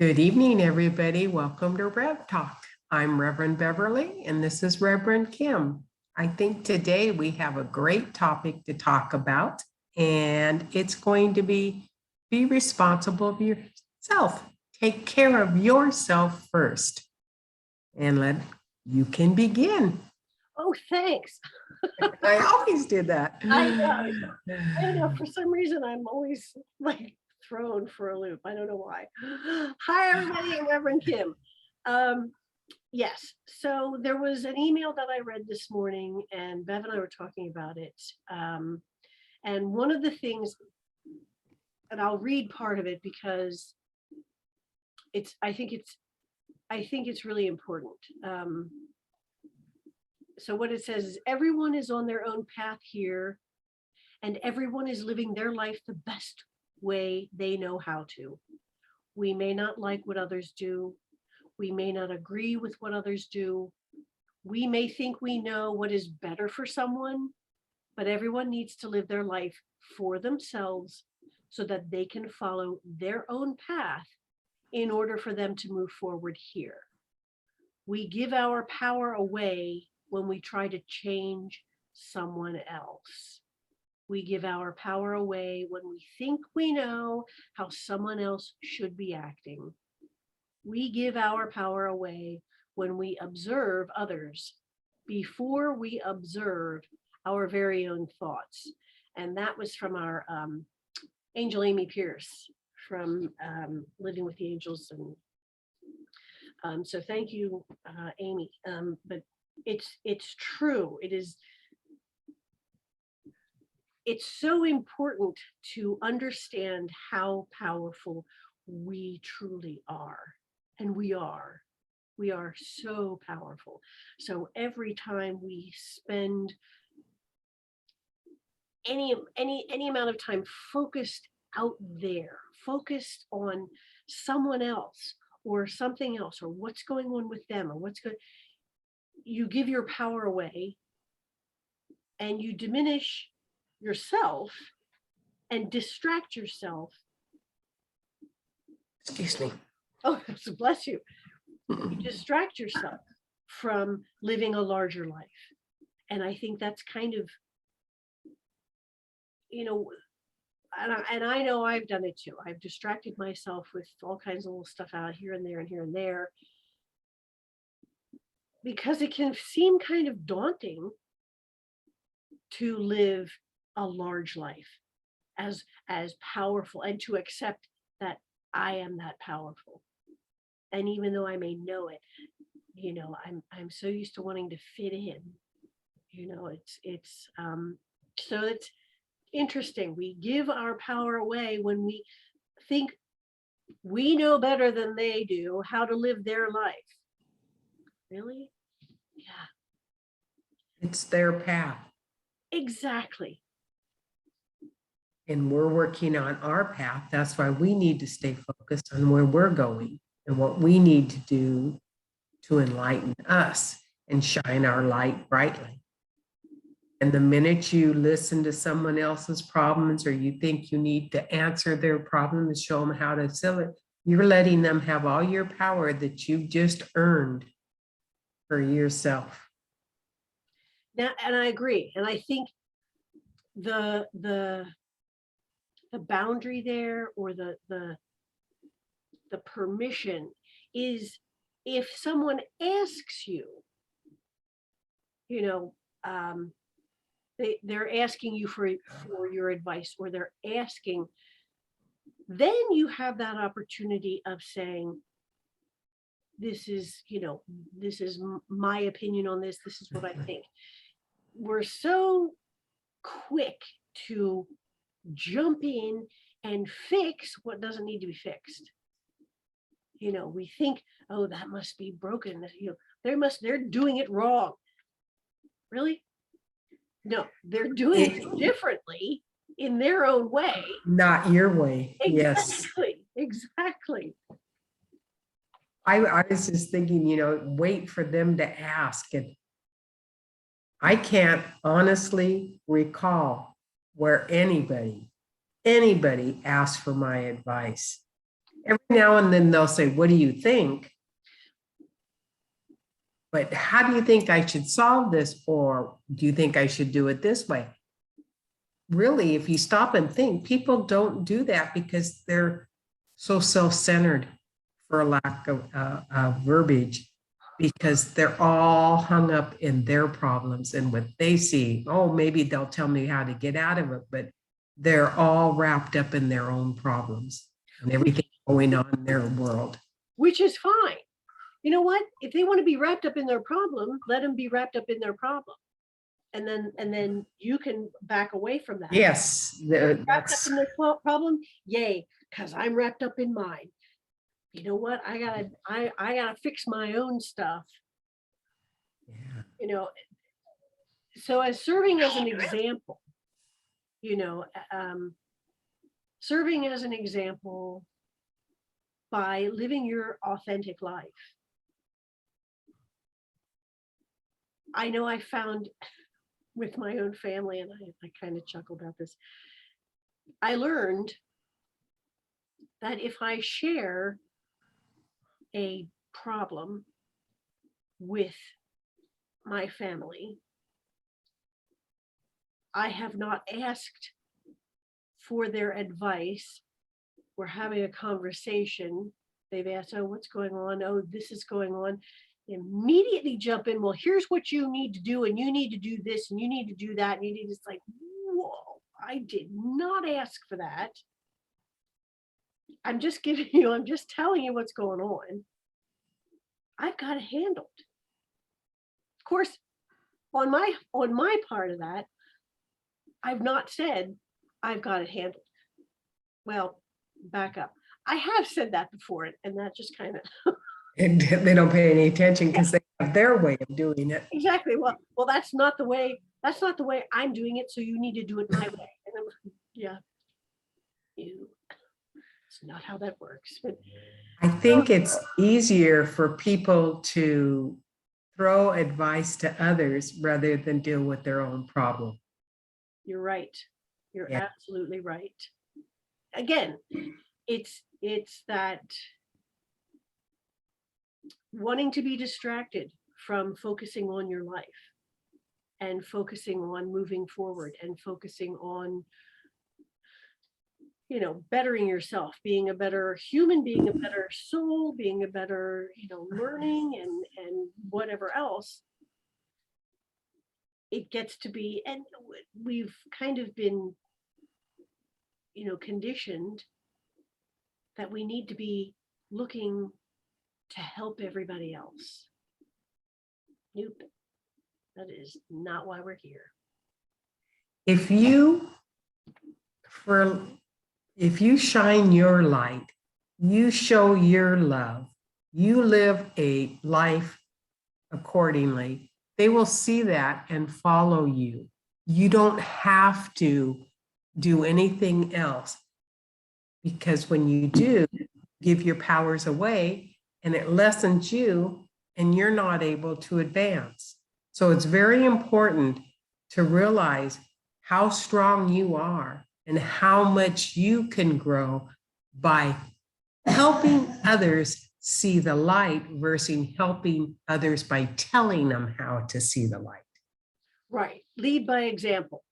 Good evening, everybody. Welcome to Rev Talk. I'm Reverend Beverly, and this is Reverend Kim. I think today we have a great topic to talk about, and it's going to be responsible of yourself. Take care of yourself first, and you can begin. Oh, thanks. I always did that. I don't know. For some reason, I'm always like thrown for a loop. I don't know why. Hi, everybody. I'm Reverend Kim. Yes. So there was an email that I read this morning, and Bev and I were talking about it. And one of the things, and I'll read part of it because I think it's really important. So what it says is everyone is on their own path here, and everyone is living their life the best way they know how to. We may not like what others do. We may not agree with what others do. We may think we know what is better for someone, but everyone needs to live their life for themselves so that they can follow their own path in order for them to move forward here. We give our power away when we try to change someone else. We give our power away when we think we know how someone else should be acting. We give our power away when we observe others before we observe our very own thoughts. And that was from our Angel Amy Pierce from Living with the Angels. And so thank you, Amy. But it's true. It's so important to understand how powerful we truly are. And we are so powerful. So every time we spend any amount of time focused out there, focused on someone else or something else, or what's going on with them, or you give your power away and you diminish yourself and distract yourself. Excuse me. Oh, so bless you. You distract yourself from living a larger life. And I think that's kind of, and I know I've done it too. I've distracted myself with all kinds of little stuff out here and there and here and there, because it can seem kind of daunting to live a large life as powerful, and to accept that I am that powerful. And even though I may know it, I'm so used to wanting to fit in. So it's interesting. We give our power away when we think we know better than they do how to live their life. Really? Yeah. It's their path. Exactly. And we're working on our path. That's why we need to stay focused on where we're going and what we need to do to enlighten us and shine our light brightly. And the minute you listen to someone else's problems, or you think you need to answer their problem and show them how to solve it, you're letting them have all your power that you've just earned for yourself. Now, and I agree. And I think the boundary there, or the permission, is if someone asks you, they're asking you for your advice, or they're asking, then you have that opportunity of saying, this is my opinion on this. This is what I think. We're so quick to jump in and fix what doesn't need to be fixed. We think, oh, that must be broken. They're doing it wrong. Really? No, they're doing it differently in their own way. Not your way. Exactly. Yes. Exactly. I was just thinking, wait for them to ask. And I can't honestly recall where anybody asked for my advice. Every now and then they'll say, what do you think? But how do you think I should solve this? Or do you think I should do it this way? Really, if you stop and think, people don't do that because they're so self-centered, for a lack of verbiage, because they're all hung up in their problems and what they see. Oh, maybe they'll tell me how to get out of it, but they're all wrapped up in their own problems and everything going on in their world. Which is fine. You know what? If they want to be wrapped up in their problem, let them be wrapped up in their problem. And then you can back away from that. Yes, Wrapped up in their problem, yay, because I'm wrapped up in mine. You know what? I gotta fix my own stuff. yeah. You know, so as serving as an example, you know, serving as an example by living your authentic life. I know I found with my own family, and I kind of chuckle about this. I learned that if I share a problem with my family, I have not asked for their advice. We're having a conversation. They've asked, oh, what's going on? Oh, this is going on. Immediately jump in. Well, here's what you need to do, and you need to do this, and you need to do that. And you need to, it's like, whoa, I did not ask for that. I'm just giving you, I'm just telling you what's going on. I've got it handled. Of course, on my part of that, I've not said I've got it handled. Well, back up. I have said that before, and that just kind of And they don't pay any attention because they have their way of doing it. exactly. Well, that's not the way. That's not the way I'm doing it. So you need to do it my way. And I'm like, yeah, it's not how that works. But I think it's easier for people to throw advice to others rather than deal with their own problem. you're right. You're Yeah. absolutely right. Again, it's that wanting to be distracted from focusing on your life and focusing on moving forward and focusing on, you know, bettering yourself, being a better human, being a better soul, being a better, you know, learning and whatever else. It gets to be, and we've kind of been, you know, conditioned that we need to be looking to help everybody else. Nope. That is not why we're here. If you shine your light, you show your love, you live a life accordingly, they will see that and follow you. You don't have to do anything else, because when you do, give your powers away and it lessens you and you're not able to advance. So it's very important to realize how strong you are and how much you can grow by helping others see the light versus helping others by telling them how to see the light. Right. Lead by example.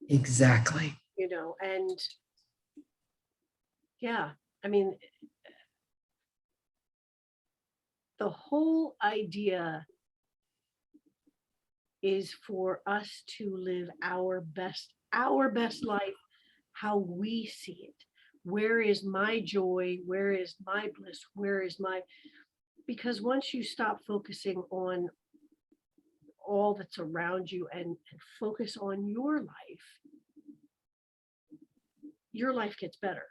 Exactly. You know, and yeah, I mean, the whole idea is for us to live our best life, how we see it. Where is my joy? Where is my bliss? Where is my, because once you stop focusing on all that's around you and focus on your life gets better.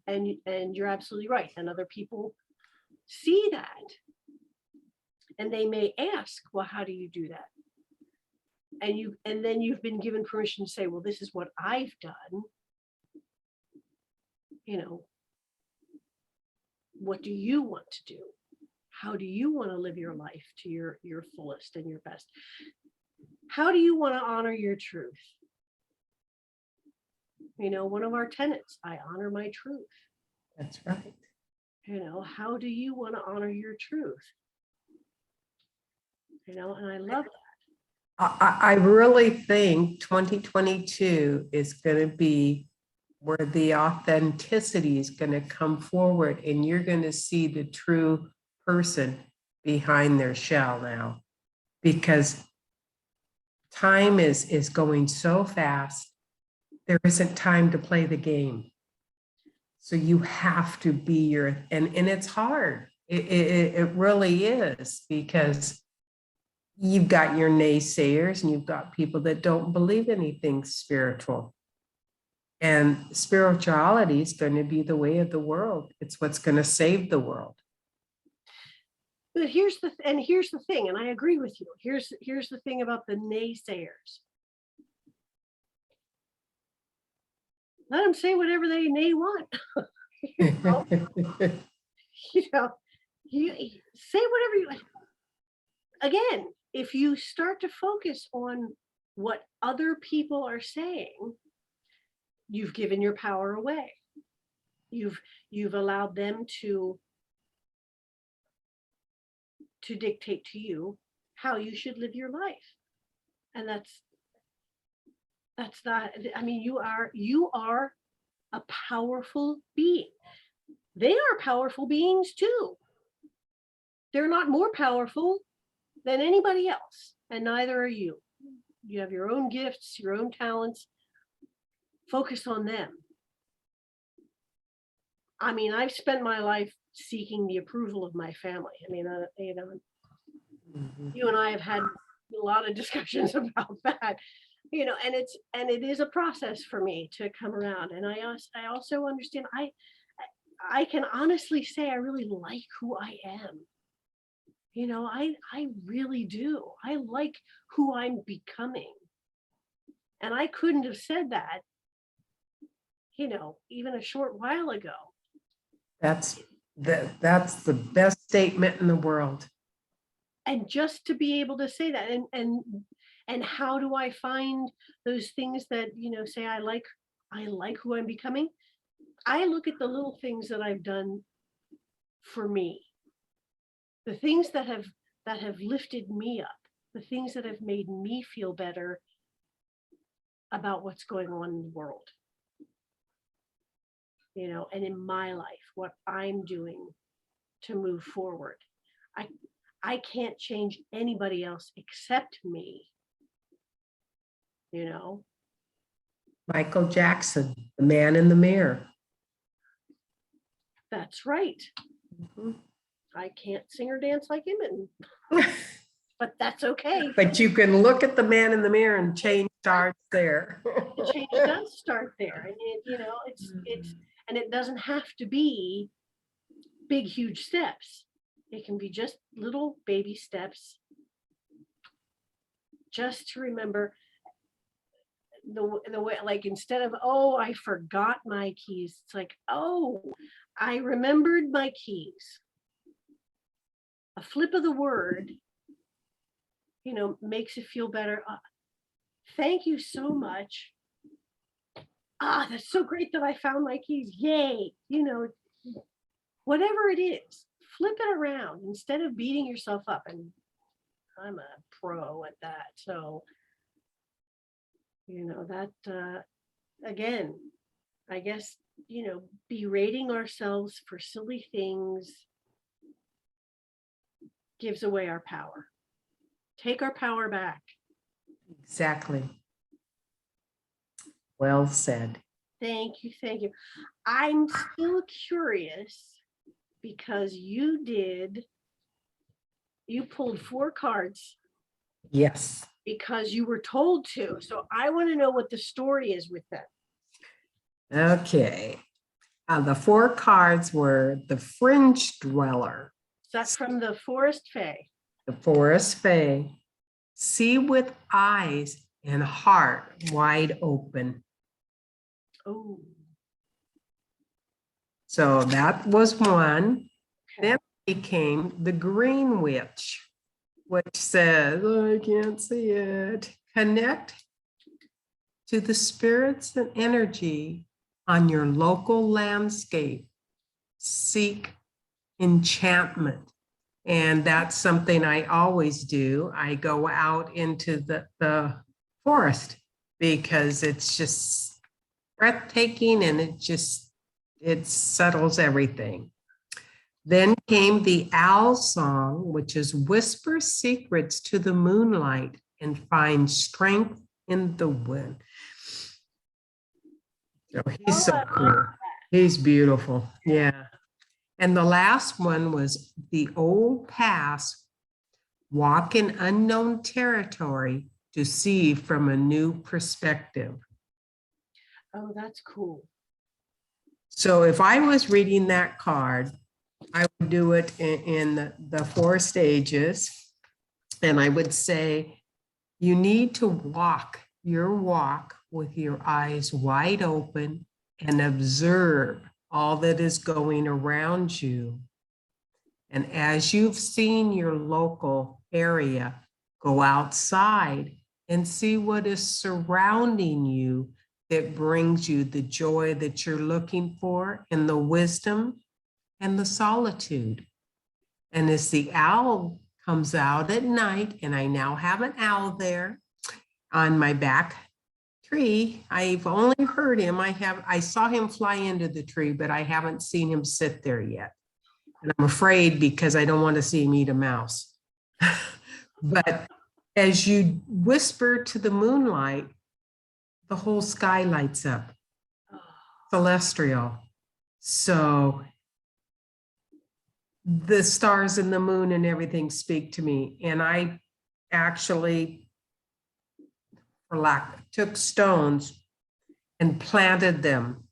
And you're absolutely right. And other people see that. And they may ask, well, how do you do that? And then you've been given permission to say, well, this is what I've done. You know, what do you want to do? How do you want to live your life to your fullest and your best? How do you want to honor your truth? You know, one of our tenets, I honor my truth. That's right. How do you want to honor your truth? And I love that. I really think 2022 is going to be where the authenticity is going to come forward, and you're going to see the true person behind their shell now, because time is going so fast. There isn't time to play the game. So you have to be and it's hard. It really is, because you've got your naysayers and you've got people that don't believe anything spiritual. And spirituality is going to be the way of the world. It's what's going to save the world. But here's the thing, and I agree with you. Here's the thing about the naysayers. Let them say whatever they may want. you say whatever you. Again, if you start to focus on what other people are saying, you've given your power away. You've allowed them to dictate to you how you should live your life. And that's not, I mean, you are a powerful being. They are powerful beings too. They're not more powerful than anybody else, and neither are you. You have your own gifts, your own talents. Focus on them. I mean, I've spent my life seeking the approval of my family. I mean, you and I have had a lot of discussions about that, and it is a process for me to come around. And I also understand, I can honestly say I really like who I am. I really do. I like who I'm becoming. And I couldn't have said that, even a short while ago. That's the best statement in the world. And just to be able to say that, and how do I find those things that, say I like who I'm becoming? I look at the little things that I've done for me. The things that have lifted me up, the things that have made me feel better about what's going on in the world. And in my life, what I'm doing to move forward. I can't change anybody else except me. Michael Jackson, the man in the mirror. That's right. Mm-hmm. I can't sing or dance like him, but that's okay. But you can look at the man in the mirror, and change starts there. The change does start there, and it's and it doesn't have to be big, huge steps. It can be just little baby steps, just to remember the way, like, instead of, oh, I forgot my keys, it's like, oh, I remembered my keys. A flip of the word, makes it feel better. Thank you so much. That's so great that I found my keys. Yay. Whatever it is, flip it around instead of beating yourself up. And I'm a pro at that. So, that, again, I guess, berating ourselves for silly things gives away our power. Take our power back. Exactly. Well said. Thank you. I'm still curious, because you pulled 4 cards. Yes. Because you were told to. So I want to know what the story is with them. Okay. The 4 cards were the fringe dweller. Is that from the Forest Fae? The Forest Fae. See with eyes and heart wide open. Oh. So that was one. Okay. Then became the Green Witch, which says, oh, I can't see it. Connect to the spirits and energy on your local landscape seek enchantment. And that's something I always do. I go out into the forest because it's just breathtaking and it settles everything. Then came the owl song, which is whisper secrets to the moonlight and find strength in the wind. So he's so cool. He's beautiful. Yeah. And the last one was the old pass, walk in unknown territory to see from a new perspective. Oh, that's cool. So if I was reading that card, I would do it in the 4 stages. And I would say, you need to walk your walk with your eyes wide open and observe all that is going around you. And as you've seen your local area, go outside and see what is surrounding you that brings you the joy that you're looking for and the wisdom and the solitude. And as the owl comes out at night, and I now have an owl there on my back tree. I've only heard him. I saw him fly into the tree, but I haven't seen him sit there yet. And I'm afraid because I don't want to see him eat a mouse. But as you whisper to the moonlight, the whole sky lights up, celestial. So the stars and the moon and everything speak to me. And I actually, took stones and planted them.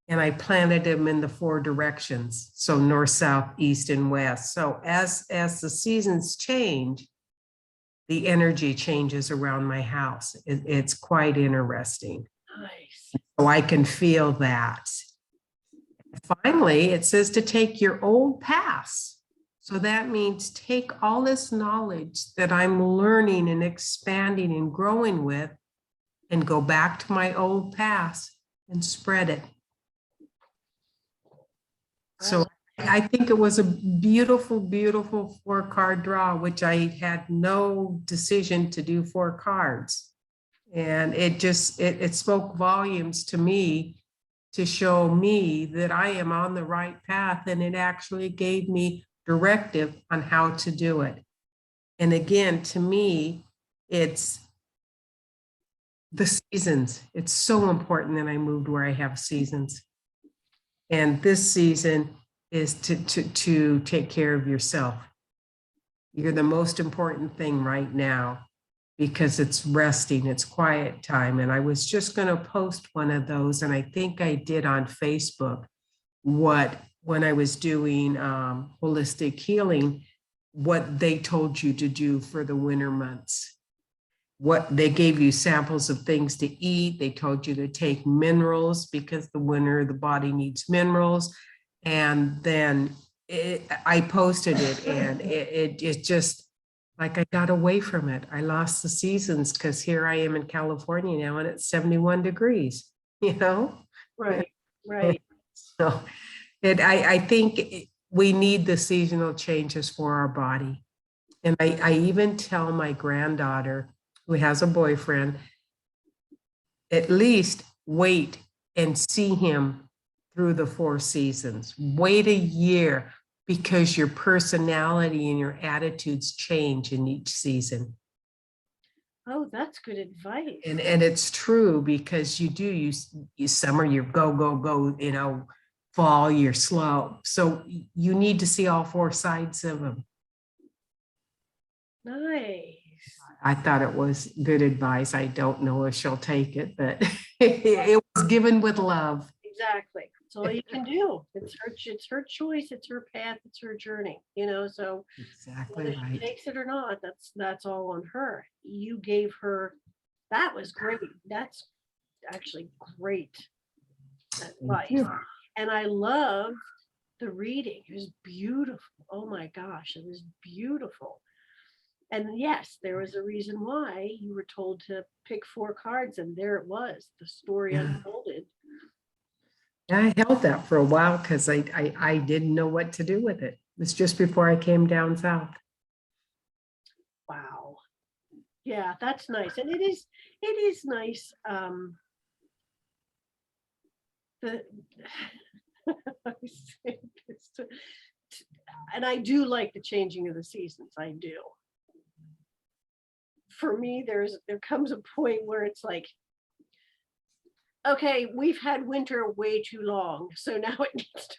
And I planted them in the 4 directions. So north, south, east, and west. So as the seasons change, the energy changes around my house. It's quite interesting. Nice. So I can feel that. Finally, it says to take your old paths. So that means take all this knowledge that I'm learning and expanding and growing with and go back to my old paths and spread it. So I think it was a beautiful, beautiful 4-card draw, which I had no decision to do 4 cards. And it spoke volumes to me to show me that I am on the right path. And it actually gave me directive on how to do it. And again, to me, it's the seasons. It's so important that I moved where I have seasons. And this season is to take care of yourself. You're the most important thing right now because it's resting, it's quiet time. And I was just going to post one of those, and I think I did on Facebook, when I was doing holistic healing, what they told you to do for the winter months. What they gave you samples of things to eat. They told you to take minerals because the winter, the body needs minerals. And then I posted it, and it just, like, I got away from it. I lost the seasons because here I am in California now and it's 71 degrees, you know? Right, right. So I think we need the seasonal changes for our body. And I even tell my granddaughter, who has a boyfriend, at least wait and see him through the 4 seasons. Wait a year, because your personality and your attitudes change in each season. Oh, that's good advice. And it's true, because you summer, you're go, fall, you're slow. So you need to see all 4 sides of them. Nice. I thought it was good advice. I don't know if she'll take it, but it was given with love. Exactly. That's all you can do. It's her choice. It's her path. It's her journey. So Exactly whether she right. takes it or not, that's all on her. You gave her. That was great. That's actually great advice. And I loved the reading. It was beautiful. Oh my gosh, it was beautiful. And yes, there was a reason why you were told to pick 4 cards, and there it was. The story unfolded. I held that for a while because I didn't know what to do with it. It was just before I came down south. Wow. Yeah, that's nice. And it is nice. The I say this and I do like the changing of the seasons. I do. For me, there comes a point where it's like, okay, we've had winter way too long, so now it needs to,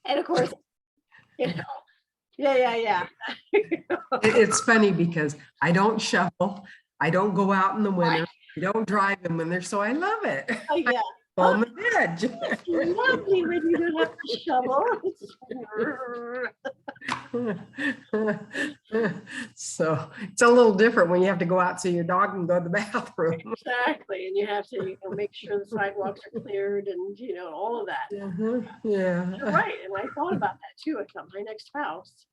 and of course, you know, yeah. It's funny because I don't shovel. I don't go out in the winter. Right. I don't drive in winter, so I love it. Yeah. On the edge. It's lovely when you don't have to shovel. So it's a little different when you have to go out so your dog can go to the bathroom. Exactly, and you have to make sure the sidewalks are cleared and all of that. Yeah. You're right, and I thought about that too. I thought my next house,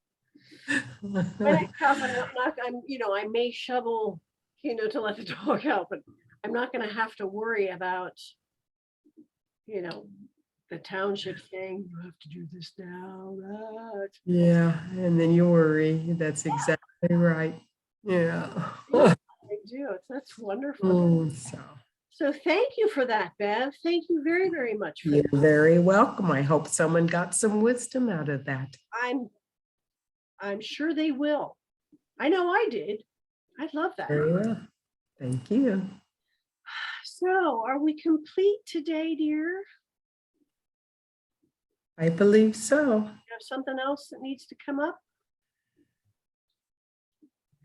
I may shovel, to let the dog out, but I'm not going to have to worry about, the township saying you have to do this now. That. Yeah, and then you worry. That's exactly right. Yeah. Yeah, I do. That's wonderful. So So thank you for that, Bev. Thank you very, very much for you're that. very welcome. I hope someone got some wisdom out of that. I'm sure they will. I know I did. I love that. Very well. Thank you. So are we complete today, dear? I believe so. You have something else that needs to come up?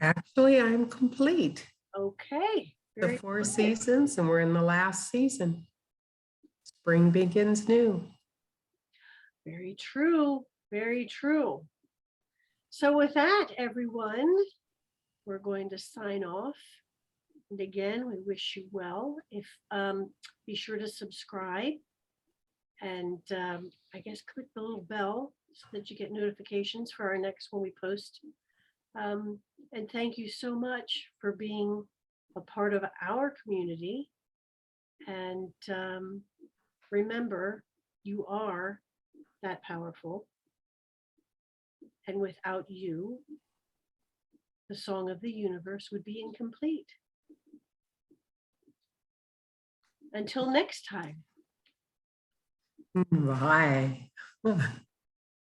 Actually, I'm complete. Okay. The Very 4 good. seasons, and we're in the last season. Spring begins new. Very true. Very true. So with that, everyone, we're going to sign off. And again, we wish you well. If be sure to subscribe and I guess click the little bell so that you get notifications for our next when we post. And thank you so much for being a part of our community. And remember, you are that powerful. And without you, the song of the universe would be incomplete. Until next time. Bye.